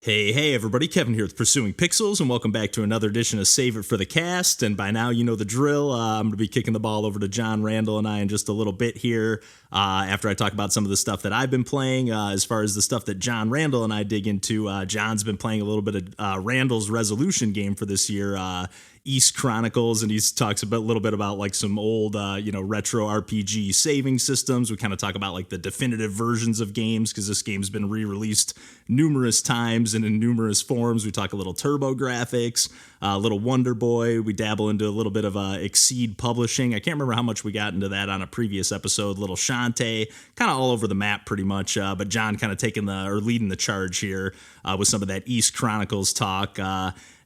Hey, everybody, Kevin here with Pursuing Pixels, and welcome back to another edition of Save It for the Cast, and by now you know the drill. I'm going to be kicking the ball over to John, Randall, and I in just a little bit here after I talk about some of the stuff that I've been playing. As far as the stuff that John, Randall, and I dig into, John's been playing a little bit of Randall's resolution game for this year, East Chronicles, and he talks a little bit about like some old, retro RPG saving systems. We kind of talk about like the definitive versions of games because this game's been re-released numerous times and in numerous forms. We talk a little TurboGrafx, a little Wonder Boy. We dabble into a little bit of XSEED Publishing. I can't remember how much we got into that on a previous episode. Little Shantae, kind of all over the map pretty much. But John kind of leading the charge here with some of that East Chronicles talk.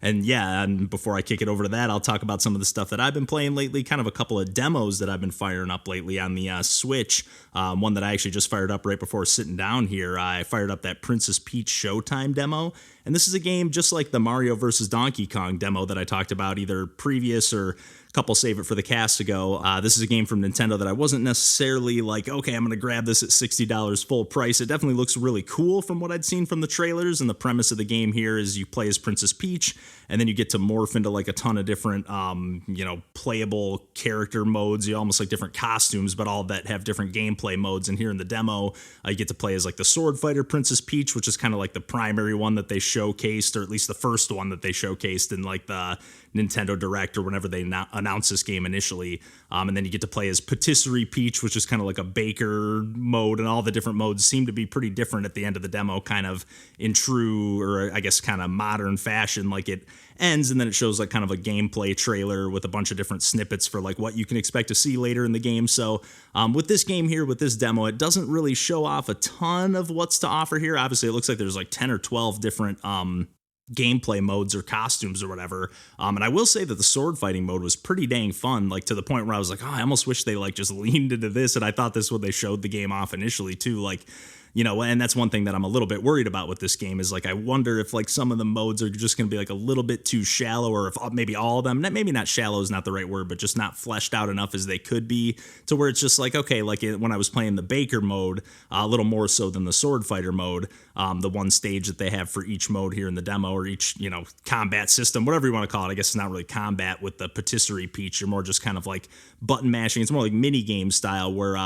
And before I kick it over to that, I'll talk about some of the stuff that I've been playing lately, kind of a couple of demos that I've been firing up lately on the Switch. One that I actually just fired up right before sitting down here. I fired up that Princess Peach Showtime demo. And this is a game just like the Mario vs. Donkey Kong demo that I talked about either previous or a couple Save It for the Cast ago. This is a game from Nintendo that I wasn't necessarily like, okay, I'm going to grab this at $60 full price. It definitely looks really cool from what I'd seen from the trailers. And the premise of the game here is you play as Princess Peach, and then you get to morph into like a ton of different, playable character modes. You almost like different costumes, but all that have different gameplay modes. And here in the demo, you get to play as like the sword fighter Princess Peach, which is kind of like the primary one that they showcased, or at least the first one that they showcased in like the Nintendo Direct or whenever they announced this game initially. And then you get to play as Patisserie Peach, which is kind of like a baker mode, and all the different modes seem to be pretty different at the end of the demo, kind of in true, or I guess kind of modern fashion. Like it ends and then it shows like kind of a gameplay trailer with a bunch of different snippets for like what you can expect to see later in the game. So with this game here, with this demo, it doesn't really show off a ton of what's to offer here. Obviously, it looks like there's like 10 or 12 different gameplay modes or costumes or whatever. And I will say that the sword fighting mode was pretty dang fun, like to the point where I was like, oh, I almost wish they like just leaned into this. And I thought this when they showed the game off initially too, like, and that's one thing that I'm a little bit worried about with this game is like, I wonder if like some of the modes are just going to be like a little bit too shallow, or if maybe all of them, maybe not shallow is not the right word, but just not fleshed out enough as they could be, to where it's just like, okay, like when I was playing the Baker mode, a little more so than the sword fighter mode, the one stage that they have for each mode here in the demo, or each, combat system, whatever you want to call it. I guess it's not really combat with the Patisserie Peach. You're more just kind of like button mashing. It's more like mini game style, where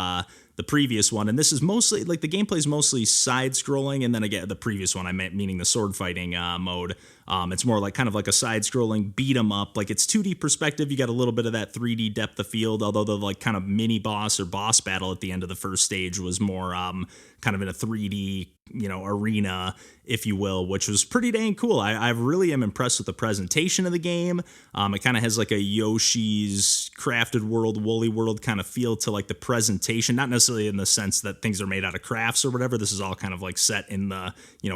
the previous one, and this is mostly like the gameplay is mostly side scrolling, and then again the previous one I meant meaning the sword fighting mode, it's more like kind of like a side scrolling beat 'em up. Like it's 2D perspective, you got a little bit of that 3D depth of field, although the like kind of mini boss or boss battle at the end of the first stage was more kind of in a 3D arena, if you will, which was pretty dang cool. I really am impressed with the presentation of the game. It kind of has like a Yoshi's Crafted World, Woolly World kind of feel to like the presentation, not necessarily in the sense that things are made out of crafts or whatever. This is all kind of like set in the,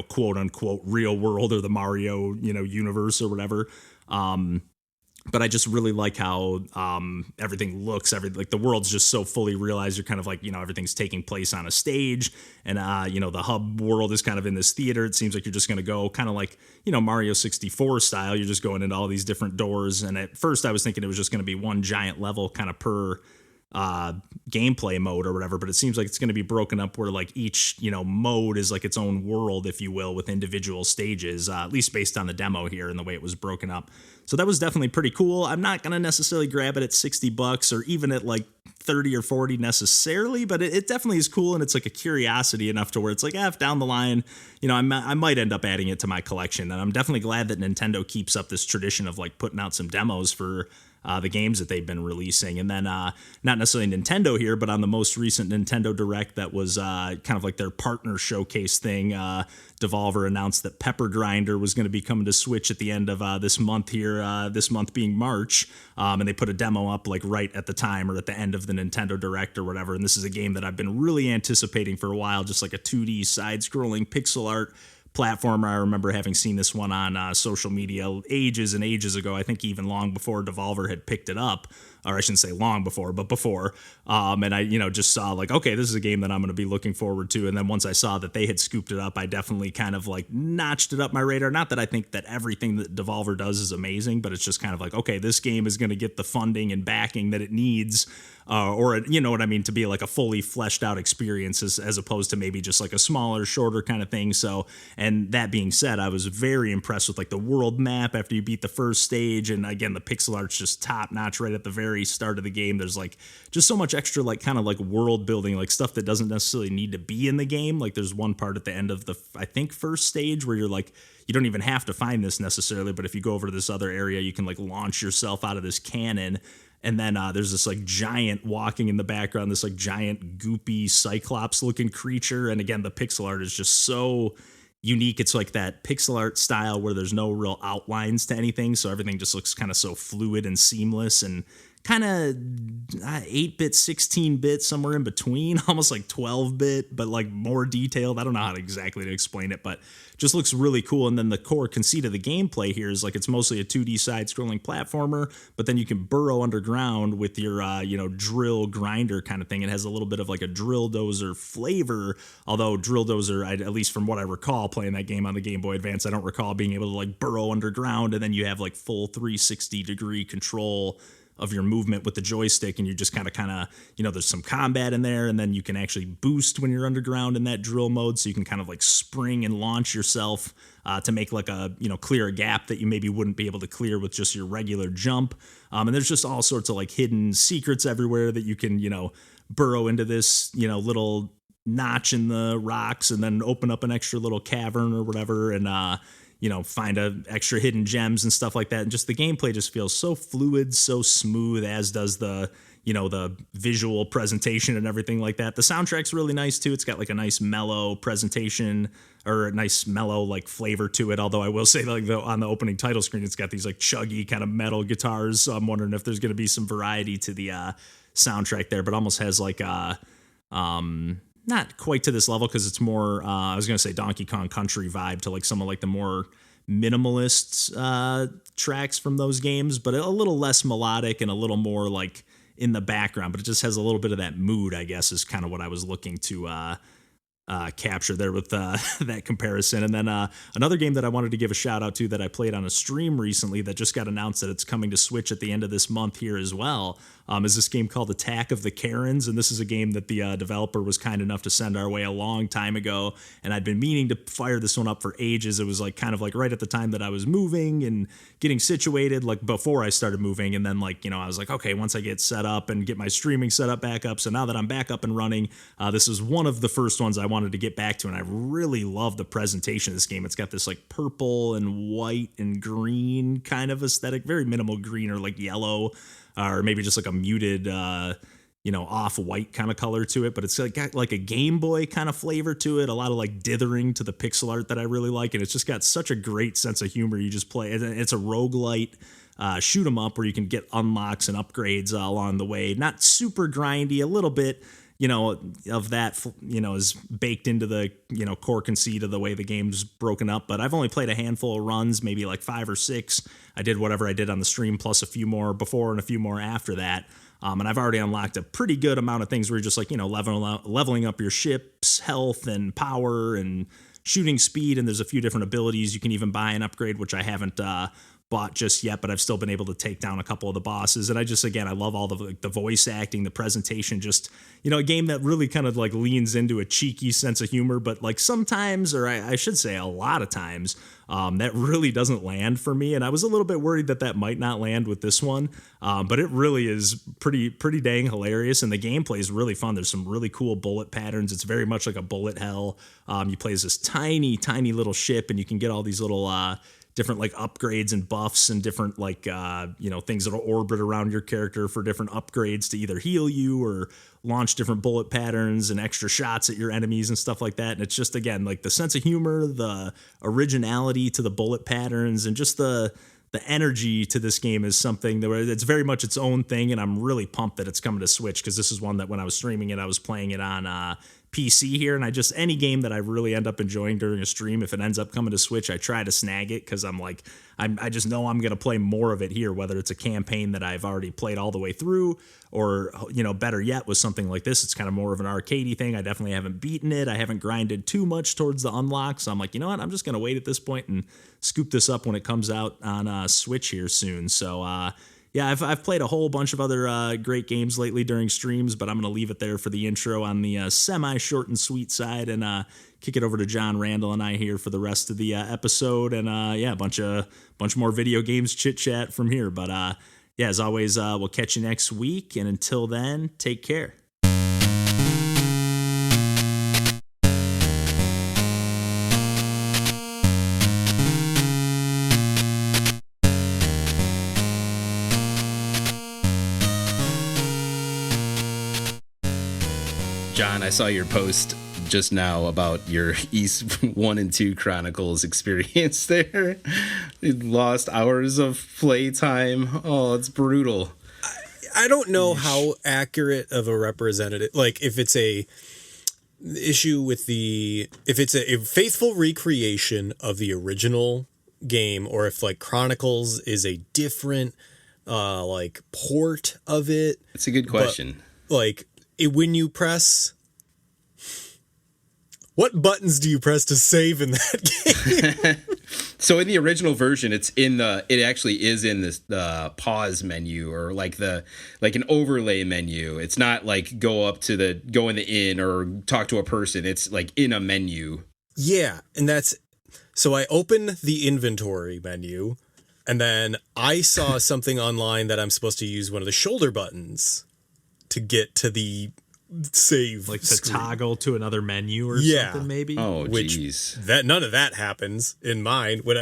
quote unquote real world, or the Mario, universe or whatever. But I just really like how everything looks. Like the world's just so fully realized. You're kind of like, everything's taking place on a stage, and the hub world is kind of in this theater. It seems like you're just going to go kind of like, Mario 64 style. You're just going into all these different doors. And at first I was thinking it was just going to be one giant level kind of per gameplay mode or whatever, but it seems like it's going to be broken up where like each mode is like its own world, if you will, with individual stages, at least based on the demo here and the way it was broken up. So that was definitely pretty cool. I'm not going to necessarily grab it at $60 or even at like 30 or 40 necessarily, but it definitely is cool, and it's like a curiosity enough to where it's like, if down the line, I might end up adding it to my collection. And I'm definitely glad that Nintendo keeps up this tradition of like putting out some demos for the games that they've been releasing. And then not necessarily Nintendo here, but on the most recent Nintendo Direct that was kind of like their partner showcase thing, Devolver announced that Pepper Grinder was going to be coming to Switch at the end of this month here, this month being March. And they put a demo up like right at the time or at the end of the Nintendo Direct or whatever. And this is a game that I've been really anticipating for a while, just like a 2D side-scrolling pixel art platformer. I remember having seen this one on social media ages and ages ago, I think even long before Devolver had picked it up. or I shouldn't say long before, but before. And I, just saw like, okay, this is a game that I'm going to be looking forward to. And then once I saw that they had scooped it up, I definitely kind of like notched it up my radar. Not that I think that everything that Devolver does is amazing, but it's just kind of like, okay, this game is going to get the funding and backing that it needs. Or you know what I mean, to be like a fully fleshed out experience as opposed to maybe just like a smaller, shorter kind of thing. So, and that being said, I was very impressed with like the world map after you beat the first stage. And again, the pixel art's just top notch right at the very start of the game. There's like just so much extra like kind of like world building, like stuff that doesn't necessarily need to be in the game. Like there's one part at the end of the, I think, first stage where you're like, you don't even have to find this necessarily, but if you go over to this other area, you can like launch yourself out of this cannon. And then there's this like giant walking in the background, this like giant goopy cyclops looking creature. And again, the pixel art is just so unique. It's like that pixel art style where there's no real outlines to anything. So everything just looks kind of so fluid and seamless and kind of 8-bit, 16-bit, somewhere in between, almost like 12-bit, but like more detailed. I don't know how exactly to explain it, but just looks really cool. And then the core conceit of the gameplay here is like it's mostly a 2D side-scrolling platformer, but then you can burrow underground with your drill grinder kind of thing. It has a little bit of like a drill dozer flavor, although drill dozer, at least from what I recall playing that game on the Game Boy Advance, I don't recall being able to like burrow underground, and then you have like full 360-degree control of your movement with the joystick, and you just kind of there's some combat in there, and then you can actually boost when you're underground in that drill mode, so you can kind of like spring and launch yourself to make like a clear a gap that you maybe wouldn't be able to clear with just your regular jump. And there's just all sorts of like hidden secrets everywhere that you can burrow into this little notch in the rocks and then open up an extra little cavern or whatever, and find extra hidden gems and stuff like that. And just the gameplay just feels so fluid, so smooth, as does the visual presentation and everything like that. The soundtrack's really nice too. It's got like a nice mellow presentation, or a nice mellow like flavor to it. Although I will say like on the opening title screen, it's got these like chuggy kind of metal guitars. So I'm wondering if there's going to be some variety to the soundtrack there, but almost has like not quite to this level, because it's more, I was going to say Donkey Kong Country vibe to like some of like the more minimalist tracks from those games, but a little less melodic and a little more like in the background, but it just has a little bit of that mood, I guess, is kind of what I was looking to capture there with that comparison. And then another game that I wanted to give a shout out to that I played on a stream recently that just got announced that it's coming to Switch at the end of this month here as well, is this game called Attack of the Karens. And this is a game that the developer was kind enough to send our way a long time ago, and I'd been meaning to fire this one up for ages. It was like kind of like right at the time that I was moving and getting situated, like before I started moving. And then like I was like, okay, once I get set up and get my streaming set up back up, so now that I'm back up and running, this is one of the first ones I wanted to get back to. And I really love the presentation of this game. It's got this like purple and white and green kind of aesthetic, very minimal green or like yellow, or maybe just like a muted off-white kind of color to it, but it's like got like a Game Boy kind of flavor to it, a lot of like dithering to the pixel art that I really like, and it's just got such a great sense of humor. You just play, it's a roguelite shoot 'em up where you can get unlocks and upgrades along the way. Not super grindy, a little bit of that, is baked into the, core conceit of the way the game's broken up. But I've only played a handful of runs, maybe like 5 or 6. I did whatever I did on the stream, plus a few more before and a few more after that. And I've already unlocked a pretty good amount of things where you're just like, leveling up your ship's health and power and shooting speed. And there's a few different abilities you can even buy and upgrade, which I haven't bought just yet, but I've still been able to take down a couple of the bosses. And I just, again, I love all the voice acting, the presentation, just, a game that really kind of like leans into a cheeky sense of humor, but like sometimes, or I should say a lot of times, that really doesn't land for me. And I was a little bit worried that might not land with this one. But it really is pretty dang hilarious. And the gameplay is really fun. There's some really cool bullet patterns. It's very much like a bullet hell. You play as this tiny little ship, and you can get all these little, different like upgrades and buffs and different like things that'll orbit around your character for different upgrades to either heal you or launch different bullet patterns and extra shots at your enemies and stuff like that. And it's just, again, like the sense of humor, the originality to the bullet patterns, and just the energy to this game is something that it's very much its own thing. And I'm really pumped that it's coming to Switch, because this is one that when I was streaming it, I was playing it on PC here, and any game that I really end up enjoying during a stream, if it ends up coming to Switch, I try to snag it because I'm like, I just know I'm going to play more of it here, whether it's a campaign that I've already played all the way through, or, better yet, with something like this, it's kind of more of an arcadey thing. I definitely haven't beaten it. I haven't grinded too much towards the unlock, so I'm like, you know what, I'm just going to wait at this point and scoop this up when it comes out on Switch here soon. So, yeah, I've played a whole bunch of other great games lately during streams, but I'm going to leave it there for the intro on the semi-short and sweet side, and kick it over to John, Randall, and I here for the rest of the episode, and yeah, a bunch more video games chit-chat from here. But yeah, as always, we'll catch you next week, and until then, take care. John, I saw your post just now about your East 1 and 2 Chronicles experience there. You lost hours of playtime. Oh, it's brutal. I don't know how accurate of a representative, like if it's a issue with if it's a faithful recreation of the original game, or if like Chronicles is a different like port of it. It's a good question. But, like, when you press, what buttons do you press to save in that game? So in the original version, it actually is in this the pause menu, or like an overlay menu. It's not like go in the inn or talk to a person. It's like in a menu. Yeah, and so I open the inventory menu, and then I saw something online that I'm supposed to use one of the shoulder buttons to get to the save, like to screen. Toggle to another menu or something, maybe. Oh, jeez. That none of that happens in mine. When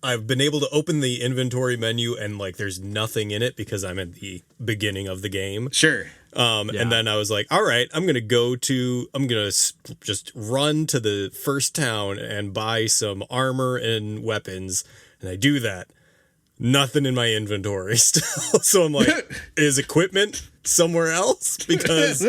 I've been able to open the inventory menu and like there's nothing in it because I'm at the beginning of the game. Sure. And then I was like, all right, I'm gonna just run to the first town and buy some armor and weapons, and I do that. Nothing in my inventory still. So I'm like, is equipment somewhere else? Because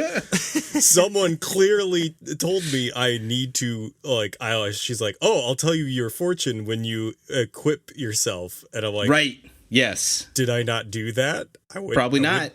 someone clearly told me I need to, like, she's like, oh, I'll tell you your fortune when you equip yourself. And I'm like, right. Yes. Did I not do that? Probably not.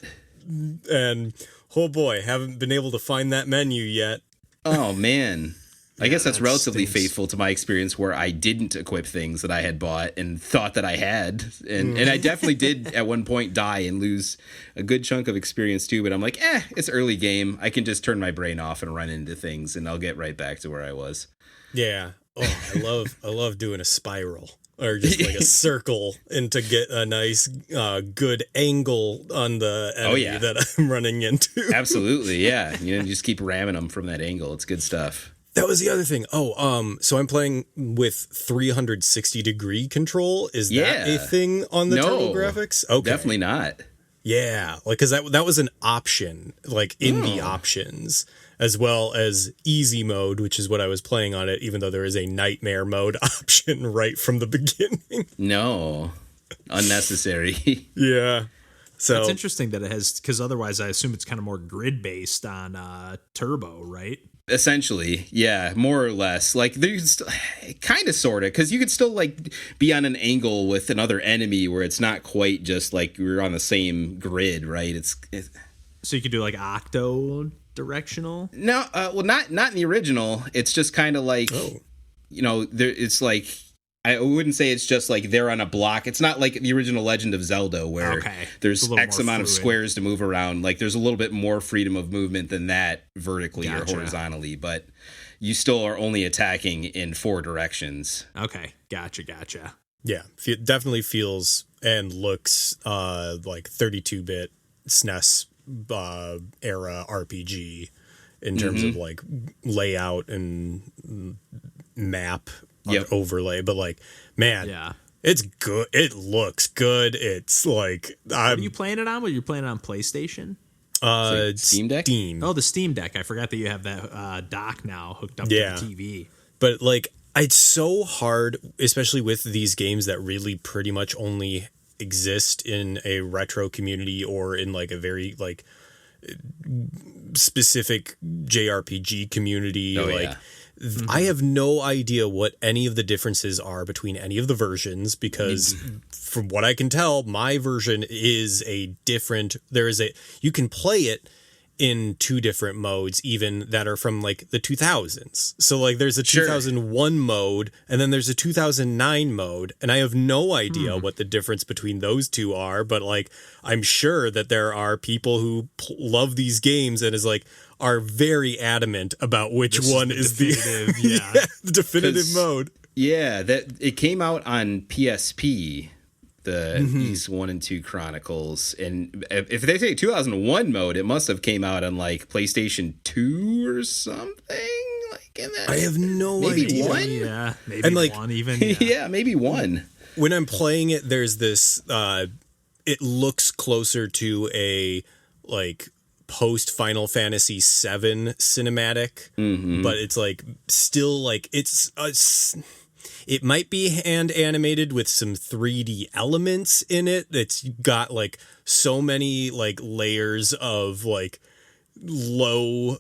And oh boy, haven't been able to find that menu yet. Oh man. I guess that's relatively stinks. faithful to my experience, where I didn't equip things that I had bought and thought that I had. And I definitely did at one point die and lose a good chunk of experience too. But I'm like, it's early game. I can just turn my brain off and run into things, and I'll get right back to where I was. Yeah. Oh, I love doing a spiral, or just like a circle, and to get a nice good angle on the enemy that I'm running into. Absolutely, yeah. Just keep ramming them from that angle. It's good stuff. That was the other thing. So I'm playing with 360 degree control. Is that a thing on the TurboGrafx? Okay. Definitely not. Yeah, like, because that was an option, like in the options, as well as easy mode, which is what I was playing on it, even though there is a nightmare mode option right from the beginning. No, unnecessary. Yeah. So it's interesting that it has, because otherwise I assume it's kind of more grid based on Turbo, right? Essentially, yeah, more or less. Like, there's kind of, sort of, because you could still like be on an angle with another enemy where it's not quite just like you're on the same grid, right? It's so you could do like octo directional. No, well, not in the original. It's just kind of like, it's like, I wouldn't say it's just like they're on a block. It's not like the original Legend of Zelda where there's X amount of squares to move around. Like, there's a little bit more freedom of movement than that vertically or horizontally, but you still are only attacking in 4 directions. Okay, gotcha. Yeah, it definitely feels and looks like 32-bit SNES era RPG in terms of like layout and map. Overlay, but like, man, it's good. It looks good. It's like, what are you playing it on? Were you playing it on PlayStation? Steam Deck? Steam. Oh, the Steam Deck. I forgot that you have that dock now hooked up to the TV. But like, it's so hard, especially with these games that really pretty much only exist in a retro community or in like a very like specific JRPG community. I have no idea what any of the differences are between any of the versions, because from what I can tell, my version is you can play it in two different modes, even that are from like the 2000s. So like there's a 2001 mode and then there's a 2009 mode. And I have no idea what the difference between those two are, but like, I'm sure that there are people who love these games and are very adamant about which one is the definitive mode. Yeah, that it came out on PSP, the Ys 1 and 2 Chronicles, and if they say 2001 mode, it must have came out on like PlayStation 2 or something. Like in that, I have no maybe idea. One? Yeah, maybe one even. Yeah, maybe one. When I'm playing it, there's this. It looks closer to a like post Final Fantasy VII cinematic, but it's like still like it's. It might be hand animated with some 3D elements in it. It's got like so many like layers of like low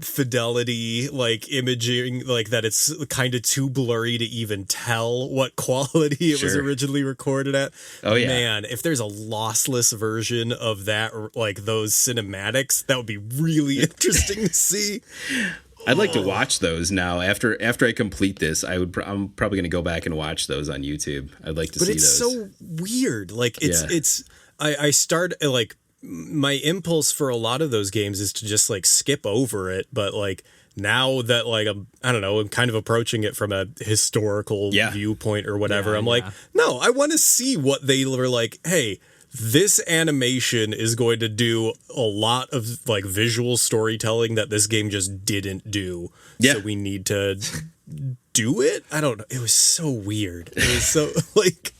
fidelity like imaging, like that it's kind of too blurry to even tell what quality it was originally recorded at. Oh yeah, man, if there's a lossless version of that, like those cinematics, that would be really interesting to see. I'd like to watch those now. After I complete this, I'm probably going to go back and watch those on YouTube. I'd like to see those. But it's so weird. Like I start like my impulse for a lot of those games is to just like skip over it. But like now that like I'm kind of approaching it from a historical viewpoint or whatever. I'm like, no, I want to see what they were like. Hey, this animation is going to do a lot of like visual storytelling that this game just didn't do. Yeah. So we need to do it. I don't know. It was so weird. It was so like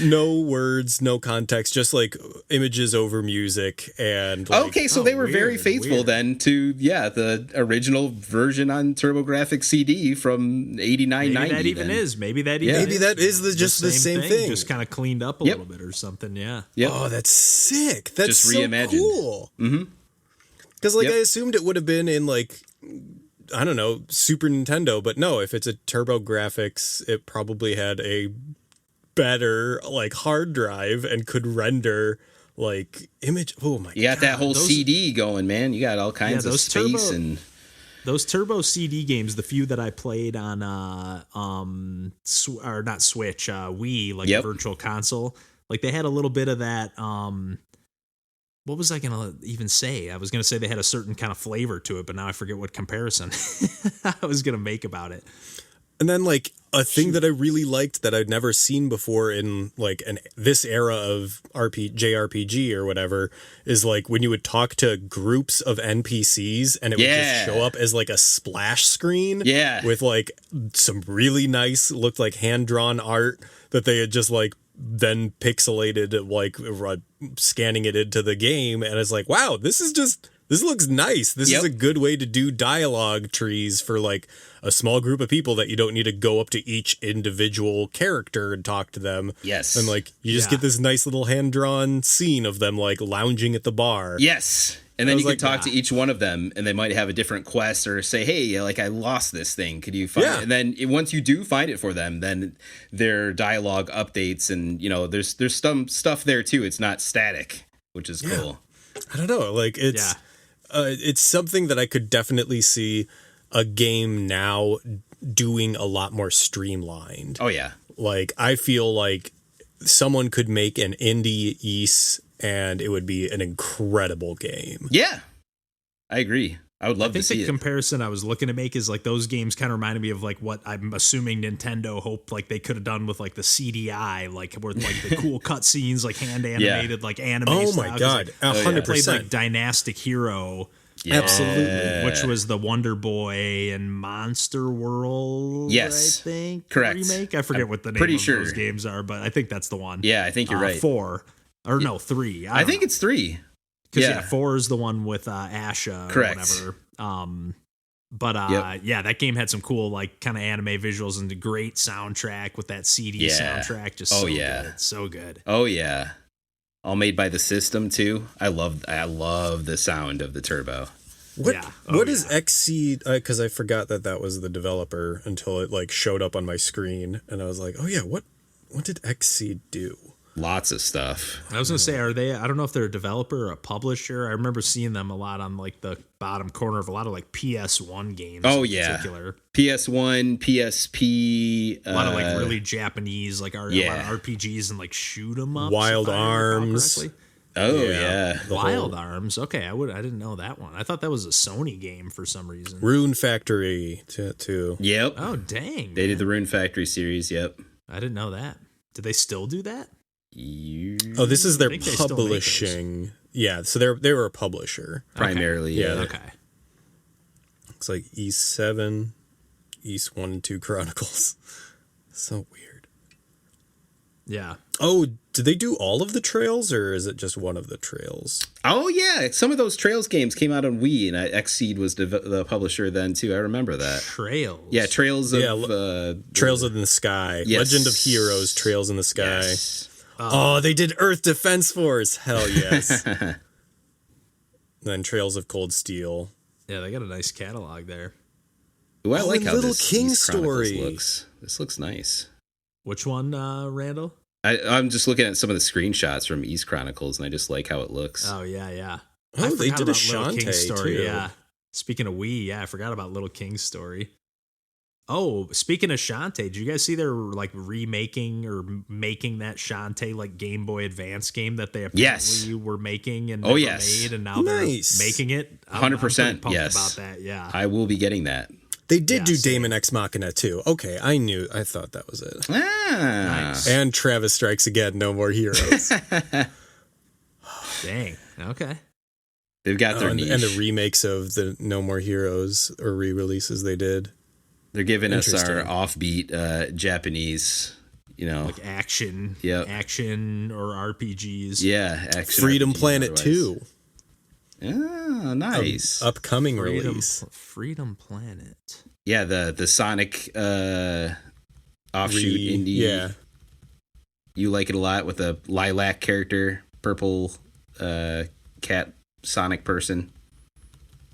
no words, no context, just like images over music. And like, okay, so they were very faithful then to the original version on TurboGrafx CD from 89, 90. Maybe that is just the same thing. Just kind of cleaned up a little bit or something. Yeah. Yep. Oh, that's sick. That's just reimagined. So cool. Because I assumed it would have been in like, I don't know, Super Nintendo, but no, if it's a TurboGrafx, it probably had a better like hard drive and could render like image. Oh my god. You got that whole CD going, man. You got all kinds of space and those Turbo CD games, the few that I played on or not Switch, Wii, like the Virtual Console, like they had a little bit of that what was I going to even say? I was going to say they had a certain kind of flavor to it, but now I forget what comparison I was going to make about it. And then like a thing that I really liked that I'd never seen before in like this era of JRPG or whatever is like when you would talk to groups of NPCs and it would just show up as like a splash screen with like some really nice, looked like hand-drawn art that they had just like then pixelated, like scanning it into the game. And it's like, wow, this looks nice. This is a good way to do dialogue trees for like a small group of people that you don't need to go up to each individual character and talk to them. Yes. And like you just get this nice little hand-drawn scene of them like lounging at the bar. Yes. And then you can talk to each one of them and they might have a different quest or say, hey, like I lost this thing. Could you find it? And then once you do find it for them, then their dialogue updates and, there's some stuff there too. It's not static, which is cool. I don't know. Like it's something that I could definitely see a game now doing a lot more streamlined. Oh, yeah. Like, I feel like someone could make an indie Ys and it would be an incredible game. Yeah, I agree. I would love to see it. I think the comparison I was looking to make is like those games kind of reminded me of like what I'm assuming Nintendo hoped like they could have done with like the CDI, like where like the cool cutscenes, like hand animated, like anime. Oh style. my god, 100%. Played like Dynastic Hero. Yeah. Absolutely. Which was the Wonder Boy and Monster World, yes. I think. Correct. Remake? I forget what the name of those games are, but I think that's the one. Yeah, I think you're right. 4. Or no, 3. I think it's 3. Because 4 is the one with Asha. Correct. Or whatever. That game had some cool like kind of anime visuals and a great soundtrack with that CD soundtrack. Just so good. So good. Oh yeah. all made by the system too. I love the sound of the turbo. What is XSEED? Because I forgot that was the developer until it like showed up on my screen, and I was like, oh yeah, what did XSEED do? Lots of stuff. I was gonna say, are they? I don't know if they're a developer or a publisher. I remember seeing them a lot on like the bottom corner of a lot of like PS1 games. Oh yeah, particular. PS1, PSP. A lot of like really Japanese like a lot of RPGs and like shoot 'em up. Wild Arms. Oh yeah. Wild Arms. Okay, I didn't know that one. I thought that was a Sony game for some reason. Rune Factory too. Yep. Oh dang. They did the Rune Factory series. Yep. I didn't know that. Did they still do that? This is their publishing. Yeah, so they were a publisher primarily. Okay. Yeah. Okay. Looks like E7, East 1 and 2 Chronicles. So weird. Yeah. Oh, did they do all of the Trails, or is it just one of the Trails? Oh yeah, some of those Trails games came out on Wii, and XSEED was the publisher then too. I remember that. Trails. Yeah, Trails of Trails in the Sky. Yes. Legend of Heroes, Trails in the Sky. Yes. Oh, they did Earth Defense Force. Hell yes. Then Trails of Cold Steel. Yeah, they got a nice catalog there. Ooh, I like how Little this King East Chronicles Story looks. This looks nice. Which one, Randall? I'm just looking at some of the screenshots from East Chronicles, and I just like how it looks. Oh yeah. Oh, they did a Shantae story. too. Yeah. Speaking of Wii, I forgot about Little King's Story. Oh, speaking of Shantae, did you guys see they're like remaking or making that Shantae like Game Boy Advance game that they apparently were making and never made, and now they're making it? 100%. Yes. About that. Yeah. I will be getting that. They did do Daemon Ex Machina too. Okay, I thought that was it. Nice. And Travis Strikes Again, No More Heroes. Dang. Okay. They've got their niche. And the remakes of the No More Heroes or re-releases they did. They're giving us our offbeat Japanese, like action or RPGs. Yeah, action. Freedom RPGs Planet otherwise. 2. Oh, nice. Upcoming release. Freedom Planet. Yeah, the Sonic offshoot indie. Yeah. You like it a lot with a lilac character, purple cat Sonic person.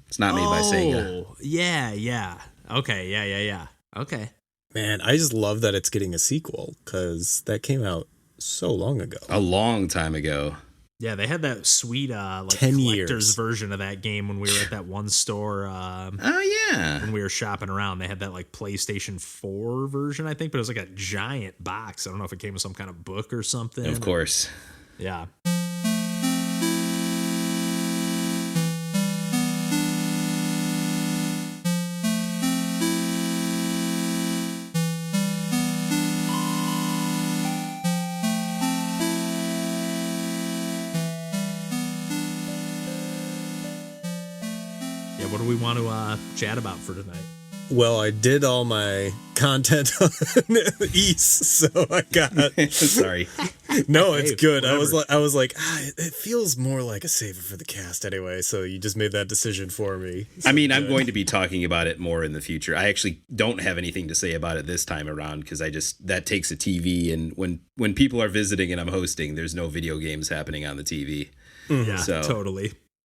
It's not made by Sega. Yeah. Okay, yeah. Okay. Man, I just love that it's getting a sequel because that came out so long ago. A long time ago. Yeah, they had that sweet 10 collector's years version of that game when we were at that one store. Oh yeah, when we were shopping around, they had that like PlayStation 4 version, I think, but it was like a giant box. I don't know if it came with some kind of book or something. Of course. Yeah. What do we want to chat about for tonight? Well, I did all my content on East, so I got. Sorry. No, it's good. Whatever. I was like, it feels more like a saver for the cast anyway. So you just made that decision for me. So I mean, I'm going to be talking about it more in the future. I actually don't have anything to say about it this time around because that takes a TV, and when people are visiting and I'm hosting, there's no video games happening on the TV. Yeah, totally.